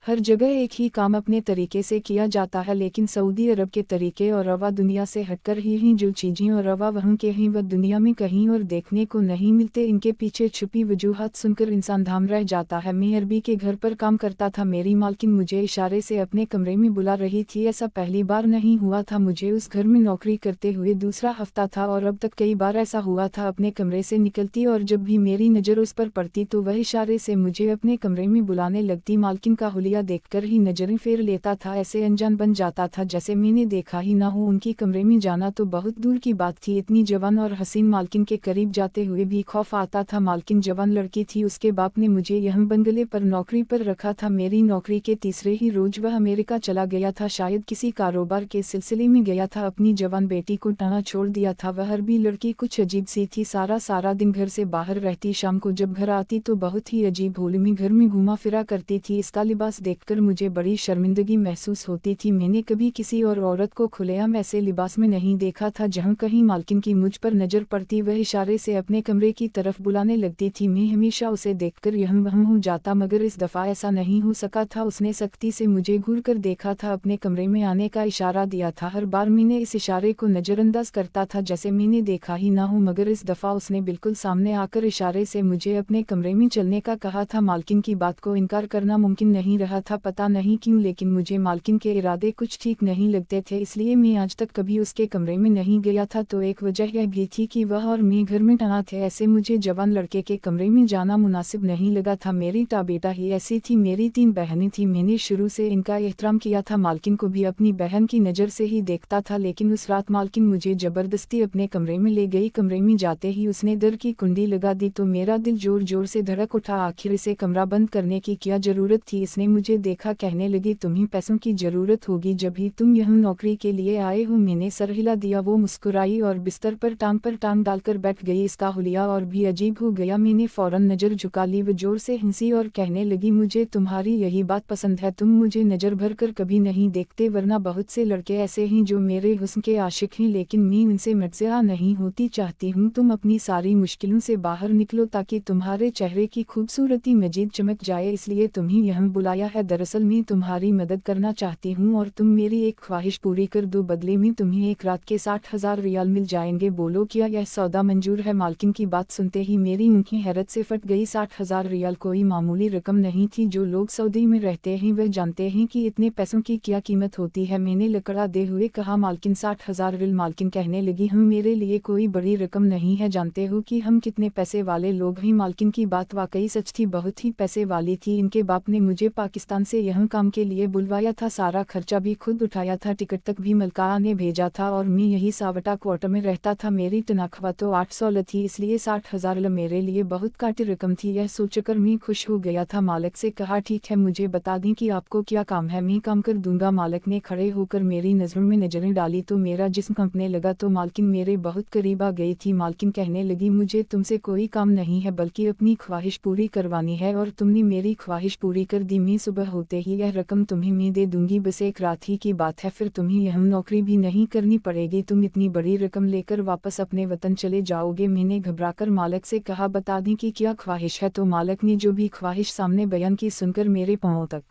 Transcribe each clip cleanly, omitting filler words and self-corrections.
हर जगह एक ही काम अपने तरीके से किया जाता है, लेकिन सऊदी अरब के तरीके और रवा दुनिया से हटकर ही जो चीज़ें और रवा वहाँ के ही वह दुनिया में कहीं और देखने को नहीं मिलते। इनके पीछे छुपी वजूहात सुनकर इंसान धाम रह जाता है। मैं अरबी के घर पर काम करता था। मेरी मालकिन मुझे इशारे से अपने कमरे में बुला रही थी। ऐसा पहली बार नहीं हुआ था मुझे उस घर में नौकरी करते हुए। दूसरा हफ्ता था और अब तक कई बार ऐसा हुआ था। अपने कमरे से निकलती और जब भी मेरी नज़र उस पर पड़ती तो वह इशारे से मुझे अपने कमरे में बुलाने लगती। मालकिन का हुलिया देखकर ही नजरें फेर लेता था। ऐसे अनजान बन जाता था जैसे मैंने देखा ही ना हो। उनकी कमरे में जाना तो बहुत दूर की बात थी। इतनी जवान और हसीन मालकिन के करीब जाते हुए भी खौफ आता था। मालकिन जवान लड़की थी। उसके बाप ने मुझे यहाँ बंगले पर नौकरी पर रखा था। मेरी नौकरी के तीसरे ही रोज वह अमेरिका चला गया था। शायद किसी कारोबार के सिलसिले में गया था। अपनी जवान बेटी को टना छोड़ दिया था। वह अरबी लड़की कुछ अजीब सी थी। सारा दिन घर से बाहर रहती। शाम को जब घर आती तो बहुत ही अजीब होली में घर में घुमा फिरा करती थी। इसका लिबास देखकर मुझे बड़ी शर्मिंदगी महसूस होती थी। मैंने कभी किसी और औरत को खुलेआम ऐसे लिबास में नहीं देखा था। जहाँ कहीं मालकिन की मुझ पर नजर पड़ती वह इशारे से अपने कमरे की तरफ बुलाने लगती थी। मैं हमेशा उसे देखकर यहम वहम हो जाता, मगर इस दफ़ा ऐसा नहीं हो सका था। उसने सख्ती से मुझे घूर कर देखा था, अपने कमरे में आने का इशारा दिया था। हर बार मैंने इस इशारे को नज़रअंदाज करता था जैसे मैंने देखा ही ना हो, मगर इस दफ़ा उसने बिल्कुल सामने आकर इशारे से मुझे अपने कमरे में चलने का कहा था। मालकिन की बात को इनकार करना मुमकिन नहीं रहा था। पता नहीं क्यों, लेकिन मुझे मालकिन के इरादे कुछ ठीक नहीं लगते थे, इसलिए मैं आज तक कभी उसके कमरे में नहीं गया था। तो एक वजह यह भी थी कि वह और मैं घर में तनाव थे। ऐसे मुझे जवान लड़के के कमरे में जाना मुनासिब नहीं लगा था। मेरी बेटा ही ऐसी थी। मेरी 3 बहनें थीं। मैंने शुरू से इनका एहतराम किया था। मालकिन को भी अपनी बहन की नज़र से ही देखता था, लेकिन उस रात मालकिन मुझे ज़बरदस्ती अपने कमरे में ले गई। कमरे में जाते ही उसने दर की कुंडी लगा दी तो मेरा दिल जोर जोर से धड़क उठा। आखिर इसे कमरा बंद करने की क्या ज़रूरत थी। इसने मुझे देखा, कहने लगी तुम्हें पैसों की ज़रूरत होगी, जब ही तुम यहाँ नौकरी के लिए आए हो। मैंने सर हिला दिया। वो मुस्कुराई और बिस्तर पर टांग डालकर बैठ गई। इसका हुलिया और भी अजीब हो गया। मैंने फौरन नज़र झुका ली। वो जोर से हंसी और कहने लगी मुझे तुम्हारी यही बात पसंद है। तुम मुझे नज़र भर कर कभी नहीं देखते, वरना बहुत से लड़के ऐसे हैं जो मेरे हुस्न के आशिक हैं, लेकिन मैं उनसे मज़ा नहीं होती। चाहती हूँ तुम अपनी सारी मुश्किलों से बाहर निकलो ताकि तुम्हारे चेहरे की खूबसूरती मजीद चमक जाए, इसलिए तुम्हें यहाँ बुलाया है। दरअसल मैं तुम्हारी मदद करना चाहती हूँ और तुम मेरी एक ख्वाहिश पूरी कर दो। बदले में तुम्हें एक रात के 60,000 रियाल मिल जाएंगे। बोलो क्या यह सौदा मंजूर है। मालकिन की बात सुनते ही मेरी आंखें हैरत से फट गई। 60,000 रियाल कोई मामूली रकम नहीं थी। जो लोग सऊदी में रहते हैं वह जानते हैं कि इतने पैसों की क्या कीमत होती है। मैंने लकड़ा दे हुए कहा मालकिन 60,000 रियाल। मालकिन कहने लगी हम मेरे लिए कोई बड़ी रकम नहीं है, जानते हो कि हम कितने पैसे वाले लोग हैं। मालकिन की बात वाकई सच थी, बहुत ही पैसे वाली थी। इनके बाप ने मुझे पाकिस्तान से यहाँ काम के लिए बुलवाया था। सारा खर्चा भी खुद उठाया था। टिकट तक भी मलका ने भेजा था और मैं यही सावटा क्वार्टर में रहता था। मेरी तनख्वाह तो 800 थी, इसलिए 60,000 मेरे लिए बहुत काटी रकम थी। यह सोचकर मैं खुश हो गया था। मालिक से कहा ठीक है, मुझे बता दें कि आपको क्या काम है, मैं काम कर दूंगा। मालिक ने खड़े होकर मेरी नज़रों में नज़रें डाली तो मेरा जिस्म कंपने लगा। तो मालकिन मेरे बहुत करीब आ गई थी। मालकिन कहने लगी मुझे तुमसे कोई काम नहीं है, बल्कि अपनी ख्वाहिश पूरी करवानी है, और तुमने मेरी ख्वाहिश पूरी कर दी। मैं सुबह होते ही यह रकम तुम्हें मैं दे दूंगी। बस एक रात ही की बात है, फिर तुम्हें यहाँ नौकरी भी नहीं करनी पड़ेगी। तुम इतनी बड़ी रकम लेकर वापस अपने वतन चले जाओगे। मैंने घबराकर मालिक से कहा बता दें कि क्या ख्वाहिश है। तो मालिक ने जो भी ख्वाहिश सामने बयान की सुनकर मेरे पांवों तक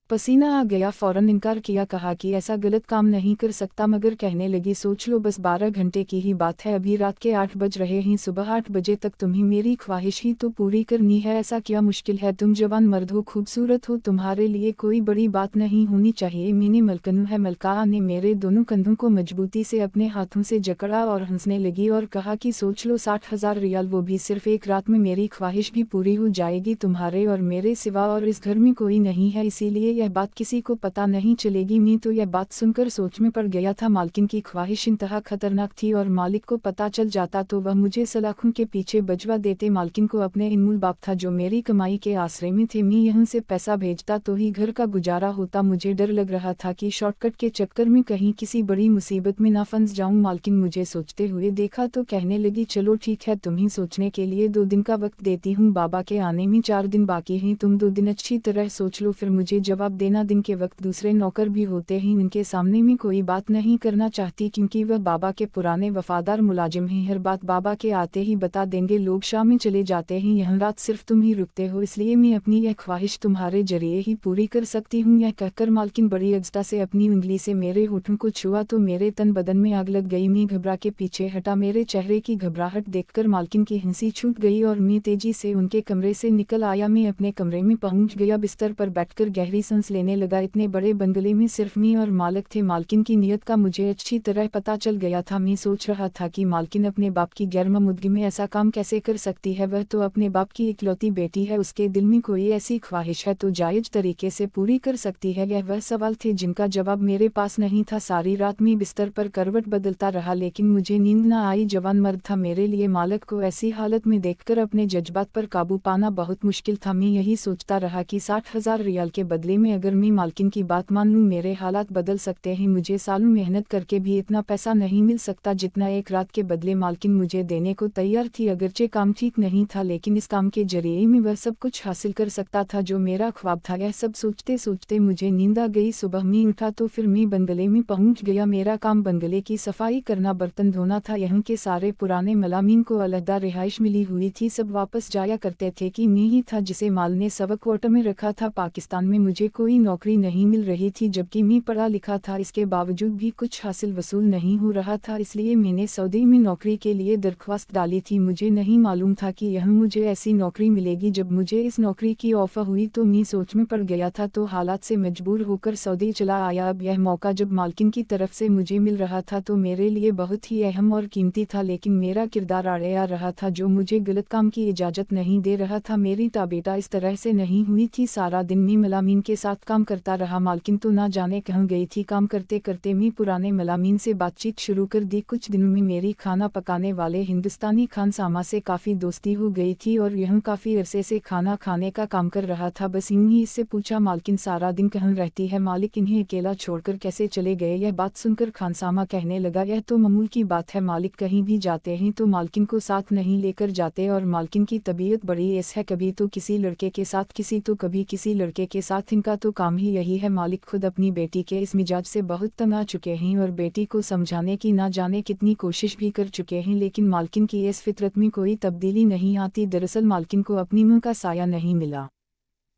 पसीना आ गया। फौरन इनकार किया, कहा कि ऐसा गलत काम नहीं कर सकता, मगर कहने लगी सोच लो, बस 12 घंटे की ही बात है। अभी रात के 8 बज रहे हैं, सुबह 8 बजे तक तुम्हें मेरी ख्वाहिश ही तो पूरी करनी है। ऐसा क्या मुश्किल है, तुम जवान मर्द हो, खूबसूरत हो, तुम्हारे लिए कोई बड़ी बात नहीं होनी चाहिए। मैंने मलकनू है। मलका ने मेरे दोनों कंधों को मजबूती से अपने हाथों से जकड़ा और हंसने लगी और कहा कि सोच लो 60,000 रियाल, वो भी सिर्फ एक रात में मेरी ख्वाहिश भी पूरी हो जाएगी। तुम्हारे और मेरे सिवा और इस घर में कोई नहीं है, इसीलिए यह बात किसी को पता नहीं चलेगी। मैं तो यह बात सुनकर सोच में पड़ गया था। मालकिन की ख्वाहिश इंतहा खतरनाक थी और मालिक को पता चल जाता तो वह मुझे सलाखों के पीछे बजवा देते। मालकिन को अपने इनमुल बाप था जो मेरी कमाई के आसरे में थे। मैं यहाँ से पैसा भेजता तो ही घर का गुजारा होता। मुझे डर लग रहा था कि शॉर्टकट के चक्कर में कहीं किसी बड़ी मुसीबत में ना फंस जाऊं। मालकिन मुझे सोचते हुए देखा तो कहने लगी चलो ठीक है, तुम्हें सोचने के लिए 2 दिन का वक्त देती हूँ। बाबा के आने में 4 दिन बाकी हैं, तुम 2 दिन अच्छी तरह सोच लो, फिर मुझे जवाब जवाब देना। दिन के वक्त दूसरे नौकर भी होते हैं, उनके सामने मैं कोई बात नहीं करना चाहती क्योंकि वह बाबा के पुराने वफादार मुलाजिम हैं। हर बात बाबा के आते ही बता देंगे। लोग शाम में चले जाते हैं, यहाँ रात सिर्फ तुम ही रुकते हो, इसलिए मैं अपनी यह ख्वाहिश तुम्हारे जरिए ही पूरी कर सकती हूँ। यह कहकर मालकिन बड़ी अगस्ता से अपनी उंगली से मेरे होठों को छुआ तो मेरे तन बदन में आग लग गई। मैं घबरा के पीछे हटा। मेरे चेहरे की घबराहट देखकर मालकिन की हंसी छूट गई और मैं तेजी से उनके कमरे से निकल आया। मैं अपने कमरे में पहुंच गया, बिस्तर पर बैठकर गहरी सांस लेने लगा। इतने बड़े बंगले में सिर्फ मैं और मालिक थे। मालकिन की नीयत का मुझे अच्छी तरह पता चल गया था। मैं सोच रहा था कि मालकिन अपने बाप की गैरमौजूदगी में ऐसा काम कैसे कर सकती है। वह तो अपने बाप की इकलौती बेटी है, उसके दिल में कोई ऐसी ख्वाहिश है तो जायज तरीके से पूरी कर सकती है। यह वह सवाल थे जिनका जवाब मेरे पास नहीं था। सारी रात में बिस्तर पर करवट बदलता रहा लेकिन मुझे नींद न आई। जवान मर्द था मेरे लिए, मालिक को ऐसी हालत में देखकर अपने जज्बात पर काबू पाना बहुत मुश्किल था। मैं यही सोचता रहा कि 60,000 रियाल के बदले में अगर मैं मालकिन की बात मान लूँ मेरे हालात बदल सकते हैं। मुझे सालों मेहनत करके भी इतना पैसा नहीं मिल सकता जितना एक रात के बदले मालकिन मुझे देने को तैयार थी। अगरचे काम ठीक नहीं था लेकिन इस काम के जरिए मैं वह सब कुछ हासिल कर सकता था जो मेरा ख्वाब था। यह सब सोचते सोचते मुझे नींद आ गई। सुबह मैं उठा तो फिर मैं बंगले में पहुंच गया। मेरा काम बंगले की सफाई करना, बर्तन धोना था। यहाँ के सारे पुराने मलामीन को अलहदा रिहाइश मिली हुई थी, सब वापस जाया करते थे कि मैं ही था जिसे माल ने सबक क्वार्टर में रखा था। पाकिस्तान में मुझे कोई नौकरी नहीं मिल रही थी जबकि मैं पढ़ा लिखा था, इसके बावजूद भी कुछ हासिल वसूल नहीं हो रहा था, इसलिए मैंने सऊदी में नौकरी के लिए दरख्वास्त डाली थी। मुझे नहीं मालूम था कि यहाँ मुझे ऐसी नौकरी मिलेगी। जब मुझे इस नौकरी की ऑफर हुई तो मैं सोच में पड़ गया था, तो हालात से मजबूर होकर सऊदी चला आया। अब यह मौका जब मालकिन की तरफ से मुझे मिल रहा था तो मेरे लिए बहुत ही अहम और कीमती था, लेकिन मेरा किरदार आड़े आ रहा था जो मुझे गलत काम की इजाज़त नहीं दे रहा था। मेरी ताबेटा इस तरह से नहीं हुई थी। सारा दिन मैं मलामीन के साथ काम करता रहा, मालकिन तो ना जाने कहाँ गई थी। काम करते करते मैं पुराने मलामीन से बातचीत शुरू कर दी। कुछ दिनों में मेरी खाना पकाने वाले हिंदुस्तानी खानसामा से काफ़ी दोस्ती हो गई थी और यह काफ़ी अरसे से खाना खाने का काम कर रहा था। बस यूं ही इससे पूछा, मालकिन सारा दिन कहाँ रहती है? मालिक इन्हें अकेला छोड़कर कैसे चले गए? यह बात सुनकर खानसामा कहने लगा, यह तो मामूल की बात है, मालिक कहीं भी जाते हैं तो मालकिन को साथ नहीं लेकर जाते और मालकिन की तबीयत बड़ी ऐसी है, कभी तो किसी लड़के के साथ कभी किसी लड़के के साथ, इनका तो काम ही यही है। मालिक खुद अपनी बेटी के इस मिजाज से बहुत तंग आ चुके हैं और बेटी को समझाने की ना जाने कितनी कोशिश भी कर चुके हैं, लेकिन मालकिन की इस फितरत में कोई तब्दीली नहीं आती। दरअसल मालकिन को अपनी मुँह का साया नहीं मिला,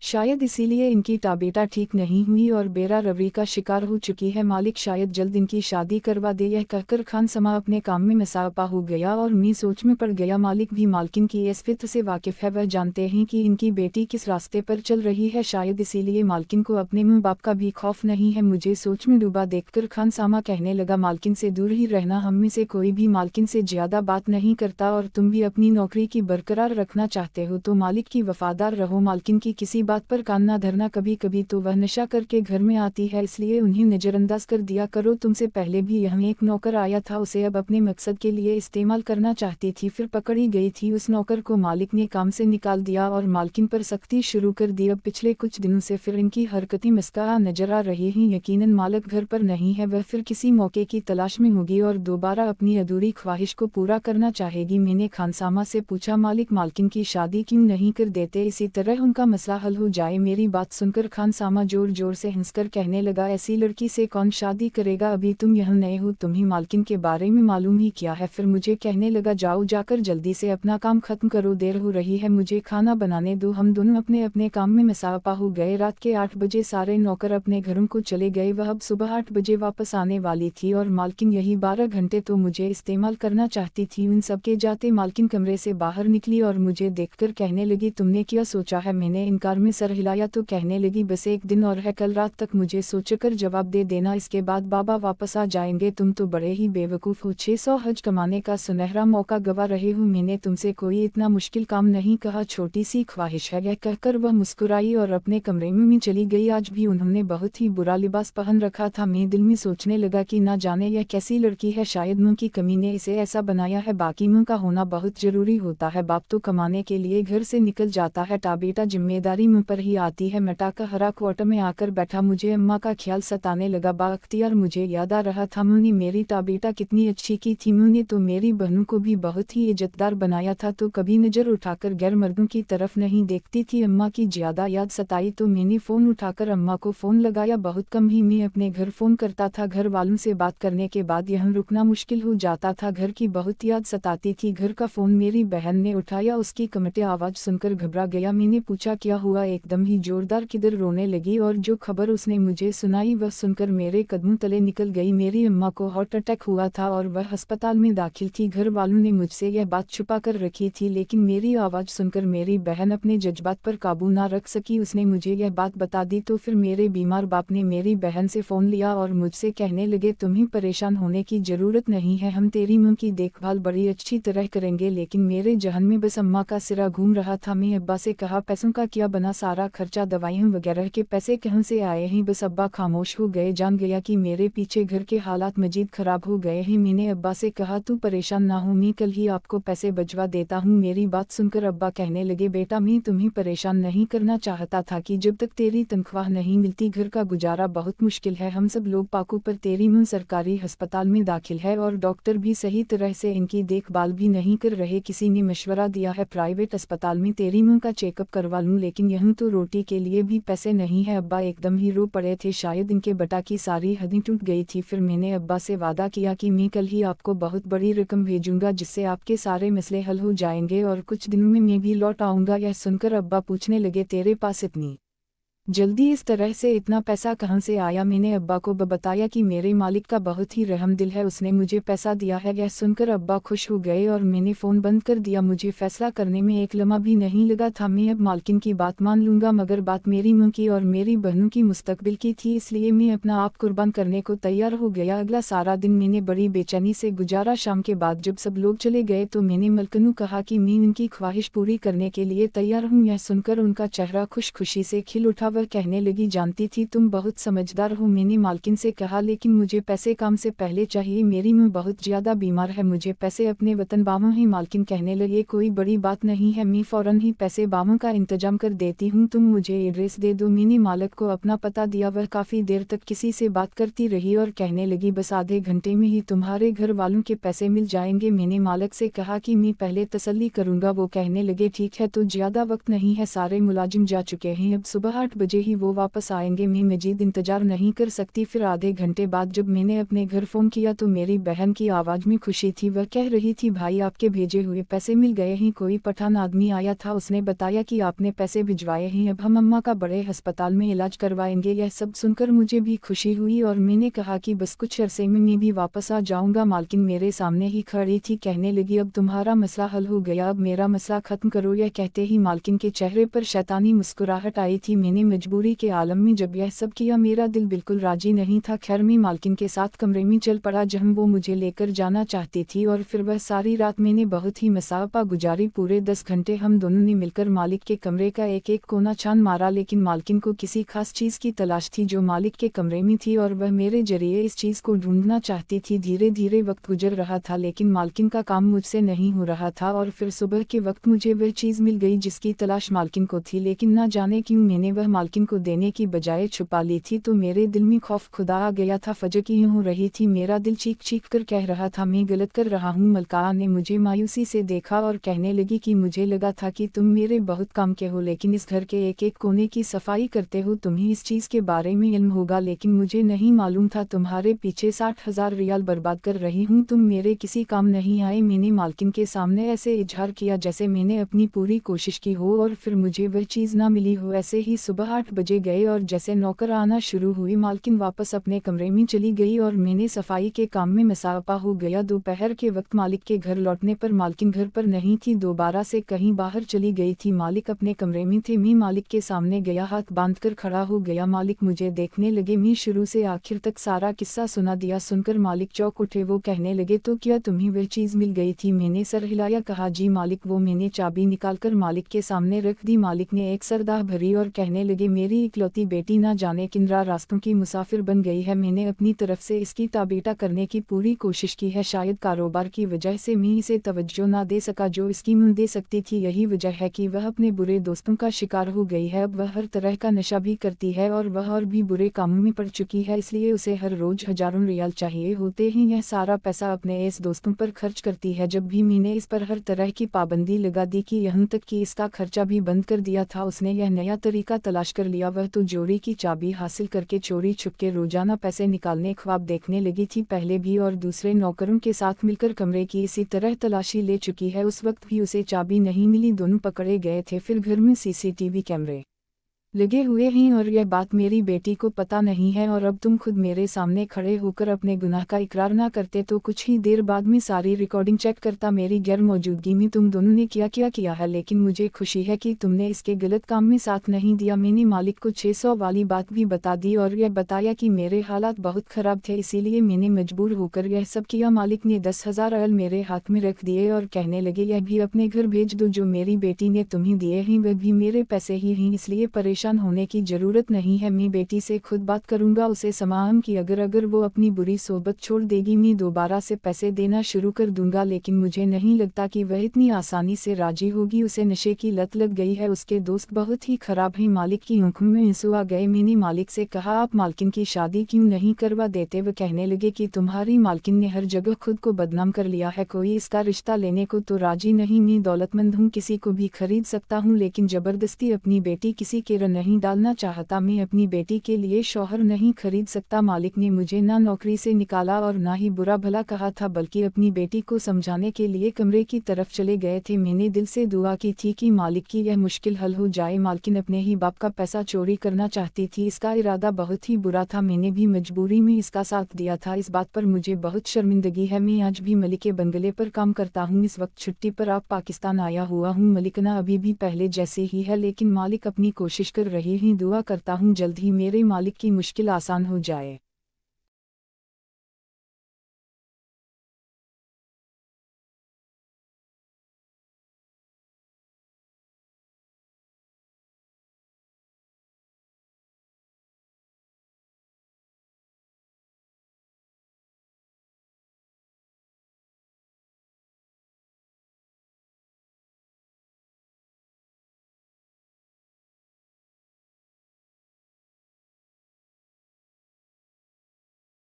शायद इसीलिए इनकी ताबेटा ठीक नहीं हुई और बेरा रवरी का शिकार हो चुकी है। मालिक शायद जल्द इनकी शादी करवा दे। यह कहकर खानसमा अपने काम में मसापा हो गया और मैं सोच में पड़ गया। मालिक भी मालकिन की इस फित्र से वाकिफ है, वह जानते हैं कि इनकी बेटी किस रास्ते पर चल रही है, शायद इसीलिए मालकिन को अपने माँ बाप का भी खौफ नहीं है। मुझे सोच में डूबा देखकर खानसामा कहने लगा, मालकिन से दूर ही रहना, हम में से कोई भी मालकिन से ज्यादा बात नहीं करता और तुम भी अपनी नौकरी की बरकरार रखना चाहते हो तो मालिक की वफादार रहो। मालकिन की किसी बात पर कान ना धरना, कभी कभी तो वह नशा करके घर में आती है, इसलिए उन्हें नजरअंदाज कर दिया करो। तुमसे पहले भी यहाँ एक नौकर आया था, उसे अब अपने मकसद के लिए इस्तेमाल करना चाहती थी, फिर पकड़ी गई थी। उस नौकर को मालिक ने काम से निकाल दिया और मालकिन पर सख्ती शुरू कर दी। अब पिछले कुछ दिनों से फिर इनकी हरकतें मस्का नजर आ रही हैं। यकीनन मालिक घर पर नहीं है, वह फिर किसी मौके की तलाश में होगी और दोबारा अपनी अधूरी ख्वाहिश को पूरा करना चाहेगी। मैंने खानसामा से पूछा, मालिक मालकिन की शादी क्यों नहीं कर देते, इसी तरह उनका मसला हल हो जाए। मेरी बात सुनकर खानसामा जोर जोर से हंसकर कहने लगा, ऐसी लड़की से कौन शादी करेगा, अभी तुम यहाँ नए हो, तुम्हें मालकिन के बारे में मालूम ही क्या है। फिर मुझे कहने लगा, जाओ जाकर जल्दी से अपना काम खत्म करो, देर हो रही है, मुझे खाना बनाने दो। हम दोनों अपने अपने काम में मसापा हो गए। रात के 8 बजे सारे नौकर अपने घरों को चले गए। वह अब सुबह 8 बजे वापस आने वाली थी और मालकिन यही 12 घंटे तो मुझे इस्तेमाल करना चाहती थी। उन सबके जाते मालकिन कमरे से बाहर निकली और मुझे देखकर कहने लगी, तुमने क्या सोचा है? मैंने इनकार में सर हिलाया तो कहने लगी, बस एक दिन और है, कल रात तक मुझे सोचकर जवाब दे देना, इसके बाद बाबा वापस आ जाएंगे। तुम तो बड़े ही बेवकूफ़ हो, 600 हज कमाने का सुनहरा मौका गवा रहे हो। मैंने तुमसे कोई इतना मुश्किल काम नहीं कहा, छोटी सी ख्वाहिश है। यह कहकर वह मुस्कुराई और अपने कमरे में चली गई। आज भी उन्होंने बहुत ही बुरा लिबास पहन रखा था। मैं दिल में सोचने लगा कि ना जाने यह कैसी लड़की है, शायद मुँह की कमी ने इसे ऐसा बनाया है। बाकी मुँह का होना बहुत जरूरी होता है, बाप तो कमाने के लिए घर से निकल जाता है, बेटा जिम्मेदारी मुंह पर ही आती है। मटाका हरा क्वार्टर में आकर बैठा, मुझे अम्मा का ख्याल सताने लगा। बाख्तियार मुझे याद आ रहा था, मुन्नी मेरी ताबीटा कितनी अच्छी की थी। मुन्नी तो मेरी बहनों को भी बहुत ही इज्जतदार बनाया था, तो कभी नज़र उठाकर गैर मर्दों की तरफ नहीं देखती थी। अम्मा की ज़्यादा याद सताई तो मैंने फ़ोन उठाकर अम्मा को फ़ोन लगाया। बहुत कम ही मैं अपने घर फ़ोन करता था। घर वालों से बात करने के बाद यहाँ रुकना मुश्किल हो जाता था। घर की बहुत याद सताती थी। घर का फ़ोन मेरी बहन ने उठाया, उसकी कमटे आवाज़ सुनकर घबरा गया। मैंने पूछा क्या हुआ, एकदम ही जोरदार किधर रोने लगी और जो खबर उसने मुझे सुनाई वह सुनकर मेरे कदमों तले निकल गई। मेरी अम्मा को हार्ट अटैक हुआ था और वह अस्पताल में दाखिल थी। घर वालों ने मुझसे यह बात छुपा कर रखी थी, लेकिन मेरी आवाज़ सुनकर मेरी बहन अपने जज्बात पर काबू ना रख सकी। उसने मुझे यह बात बता दी तो फिर मेरे बीमार बाप ने मेरी बहन से फ़ोन लिया और मुझसे कहने लगे तुम्हें परेशान होने की ज़रूरत नहीं है, हम तेरी मां की देखभाल बड़ी अच्छी तरह करेंगे। लेकिन मेरे जहन में बस अम्मा का सिरा घूम रहा था। मैं अब्बा से कहा पैसों का क्या बना, सारा खर्चा दवाइयों वगैरह के पैसे कहाँ से आए हैं। बस अब्बा खामोश हो गए। जान गया कि मेरे पीछे घर के हालात मजीद ख़राब हो गए हैं। मैंने अब्बा से कहा तू परेशान ना हो, मैं कल ही आपको पैसे भिजवा देता हूँ। मेरी बात सुनकर अब्बा कहने लगे बेटा मैं तुम्हें परेशान नहीं करना चाहता था कि जब तक तेरी तनख्वाह नहीं मिलती घर का गुजारा बहुत मुश्किल है। हम सब लोग पाकू पर तेरी मां सरकारी अस्पताल में दाखिल है और डॉक्टर भी सही तरह से इनकी देखभाल भी नहीं कर रहे। किसी ने मशवरा दिया है प्राइवेट अस्पताल में तेरी मां का चेकअप करवा लूँ, लेकिन यहाँ तो रोटी के लिए भी पैसे नहीं है। अब्बा एकदम ही रो पड़े थे, शायद इनके बेटा की सारी हदें टूट गई थी। फिर मैंने अब्बा से वादा किया कि मैं कल ही आपको बहुत बड़ी रकम भेजूंगा जिससे आपके सारे मसले हल हो जाएंगे और कुछ दिनों में मैं भी लौट आऊँगा। यह सुनकर अब्बा पूछने लगे तेरे पास इतनी जल्दी इस तरह से इतना पैसा कहाँ से आया। मैंने अब्बा को बताया कि मेरे मालिक का बहुत ही रहम दिल है, उसने मुझे पैसा दिया है। यह सुनकर अब्बा खुश हो गए और मैंने फ़ोन बंद कर दिया। मुझे फैसला करने में एक लम्हा भी नहीं लगा था। मैं अब मालकिन की बात मान लूँगा, मगर बात मेरी मां की और मेरी बहनों की मुस्तकबिल की थी, इसलिए मैं अपना आप कुर्बान करने को तैयार हो गया। अगला सारा दिन मैंने बड़ी बेचैनी से गुजारा। शाम के बाद जब सब लोग चले गए तो मैंने मलकनू कहा कि मैं उनकी ख्वाहिश पूरी करने के लिए तैयार हूँ। यह सुनकर उनका चेहरा खुशी से खिल उठा। वह कहने लगी जानती थी तुम बहुत समझदार हो। मैंने मालकिन से कहा लेकिन मुझे पैसे काम से पहले चाहिए, मेरी मां बहुत ज़्यादा बीमार है, मुझे पैसे अपने वतन बावों ही। मालकिन कहने लगे कोई बड़ी बात नहीं है, मैं फ़ौरन ही पैसे बावों का इंतजाम कर देती हूँ, तुम मुझे एड्रेस दे दो। मैंने मालिक को अपना पता दिया। वह काफ़ी देर तक किसी से बात करती रही और कहने लगी बस आधे घंटे में ही तुम्हारे घर वालों के पैसे मिल जाएंगे। मैंने मालिक से कहा कि मैं पहले तसल्ली करूँगा। वो कहने लगे ठीक है, तो ज़्यादा वक्त नहीं है, सारे मुलाजिम जा चुके हैं, अब सुबह 8 बजे ही वो वापस आएंगे, मैं मजीद इंतजार नहीं कर सकती। फिर आधे घंटे बाद जब मैंने अपने घर फ़ोन किया तो मेरी बहन की आवाज़ में खुशी थी। वह कह रही थी भाई आपके भेजे हुए पैसे मिल गए हैं, कोई पठान आदमी आया था, उसने बताया कि आपने पैसे भिजवाए हैं, अब हम अम्मा का बड़े अस्पताल में इलाज करवाएंगे। यह सब सुनकर मुझे भी खुशी हुई और मैंने कहा कि बस कुछ अरसे में मैं भी वापस आ जाऊँगा। मालकिन मेरे सामने ही खड़ी थी, कहने लगी अब तुम्हारा मसला हल हो गया, अब मेरा मसला ख़त्म करो। यह कहते ही मालकिन के चेहरे पर शैतानी मुस्कुराहट आई थी। मैंने मजबूरी के आलम में जब यह सब किया मेरा दिल बिल्कुल राजी नहीं था। खैर मैं मालकिन के साथ कमरे में चल पड़ा जहाँ वो मुझे लेकर जाना चाहती थी और फिर वह सारी रात मैंने बहुत ही मसाफा गुजारी। पूरे 10 घंटे हम दोनों ने मिलकर मालिक के कमरे का एक एक कोना छान मारा, लेकिन मालकिन को किसी खास चीज़ की तलाश थी जो मालिक के कमरे में थी और वह मेरे जरिए इस चीज़ को ढूंढना चाहती थी। धीरे धीरे वक्त गुजर रहा था लेकिन मालकिन का काम मुझसे नहीं हो रहा था और फिर सुबह के वक्त मुझे वह चीज़ मिल गई जिसकी तलाश मालकिन को थी, लेकिन ना जाने क्यों मैंने वह मालकिन को देने की बजाय छुपा ली थी। तो मेरे दिल में खौफ खुदा आ गया था। फजर की हो रही थी, मेरा दिल चीख चीख कर कह रहा था मैं गलत कर रहा हूँ। मलका ने मुझे मायूसी से देखा और कहने लगी कि मुझे लगा था कि तुम मेरे बहुत काम के हो, लेकिन इस घर के एक एक कोने की सफाई करते हो, तुम्हें इस चीज़ के बारे में इल्म होगा, लेकिन मुझे नहीं मालूम था तुम्हारे पीछे 60,000 रियाल बर्बाद कर रही हूँ, तुम मेरे किसी काम नहीं आए। मैंने मालकिन के सामने ऐसे इजहार किया जैसे मैंने अपनी पूरी कोशिश की हो और फिर मुझे वह चीज़ ना मिली हो। ऐसे ही सुबह 8 बजे गए और जैसे नौकर आना शुरू हुई मालकिन वापस अपने कमरे में चली गई और मैंने सफाई के काम में मसाफा हो गया। दोपहर के वक्त मालिक के घर लौटने पर मालकिन घर पर नहीं थी, दोबारा से कहीं बाहर चली गई थी। मालिक अपने कमरे में थे। मैं मालिक के सामने गया, हाथ बांधकर खड़ा हो गया। मालिक मुझे देखने लगे। मैं शुरू से आखिर तक सारा किस्सा सुना दिया। सुनकर मालिक चौंक उठे। वो कहने लगे तो क्या तुम्हें वह चीज़ मिल गई थी? मैंने सर हिलाया। कहा जी मालिक। वो मैंने चाबी निकालकर मालिक के सामने रख दी। मालिक ने एक सरदाह भरी और कहने लगे लगे मेरी इकलौती बेटी ना जाने किन रास्तों की मुसाफिर बन गई है। मैंने अपनी तरफ से इसकी ताबीता करने की पूरी कोशिश की है, शायद कारोबार की वजह से मैं इसे तवज्जो ना दे सका जो इसकी मुँह दे सकती थी। यही वजह है कि वह अपने बुरे दोस्तों का शिकार हो गई है। अब वह हर तरह का नशा भी करती है और वह और भी बुरे कामों में पड़ चुकी है, इसलिए उसे हर रोज हजारों रियाल चाहिए होते हैं। यह सारा पैसा अपने इस दोस्तों पर खर्च करती है। जब भी मैंने इस पर हर तरह की पाबंदी लगा दी कि यहाँ तक कि इसका खर्चा भी बंद कर दिया था, उसने यह नया तरीका तलाश कर लिया। वह तो चोरी की चाबी हासिल करके चोरी छुपके रोजाना पैसे निकालने ख्वाब देखने लगी थी। पहले भी और दूसरे नौकरों के साथ मिलकर कमरे की इसी तरह तलाशी ले चुकी है। उस वक्त भी उसे चाबी नहीं मिली, दोनों पकड़े गए थे। फिर घर में सीसीटीवी कैमरे लगे हुए हैं और यह बात मेरी बेटी को पता नहीं है। और अब तुम खुद मेरे सामने खड़े होकर अपने गुनाह का इकरार ना करते तो कुछ ही देर बाद में सारी रिकॉर्डिंग चेक करता। मेरी गैर मौजूदगी में तुम दोनों ने क्या क्या किया है, लेकिन मुझे खुशी है कि तुमने इसके गलत काम में साथ नहीं दिया। मैंने मालिक को 600 वाली बात भी बता दी और यह बताया कि मेरे हालात बहुत ख़राब थे, इसीलिए मैंने मजबूर होकर यह सब किया। मालिक ने 10,000 रियाल मेरे हाथ में रख दिए और कहने लगे यह भी अपने घर भेज दो, जो मेरी बेटी ने तुम्हें दिए हैं वह भी मेरे पैसे ही हैं, इसलिए परेशान होने की जरूरत नहीं है। मैं बेटी से खुद बात करूंगा, उसे समाम कि अगर वो अपनी बुरी सोबत छोड़ देगी मैं दोबारा से पैसे देना शुरू कर दूंगा। लेकिन मुझे नहीं लगता कि वह इतनी आसानी से राजी होगी, उसे नशे की लत लग गई है। उसके दोस्त बहुत ही खराब हैं। मालिक की आंखों में आंसू आ गए। मैंने मालिक से कहा आप मालकिन की शादी क्यों नहीं करवा देते। वह कहने लगे कि तुम्हारी मालकिन ने हर जगह खुद को बदनाम कर लिया है, कोई इसका रिश्ता लेने को तो राजी नहीं। मैं दौलतमंद हूँ, किसी को भी खरीद सकता हूँ, लेकिन जबरदस्ती अपनी बेटी किसी के नहीं डालना चाहता। मैं अपनी बेटी के लिए शौहर नहीं खरीद सकता। मालिक ने मुझे ना नौकरी से निकाला और ना ही बुरा भला कहा था, बल्कि अपनी बेटी को समझाने के लिए कमरे की तरफ चले गए थे। मैंने दिल से दुआ की थी कि मालिक की यह मुश्किल हल हो जाए। मालकिन अपने ही बाप का पैसा चोरी करना चाहती थी, इसका इरादा बहुत ही बुरा था। मैंने भी मजबूरी में इसका साथ दिया था। इस बात पर मुझे बहुत शर्मिंदगी है। मैं आज भी मलिक के बंगले पर काम करता हूँ, इस वक्त छुट्टी पर आप पाकिस्तान आया हुआ हूँ। मलिकना अभी भी पहले जैसे ही है, लेकिन मालिक अपनी कोशिश कर रही हैं। दुआ करता हूँ जल्द ही मेरे मालिक की मुश्किल आसान हो जाए।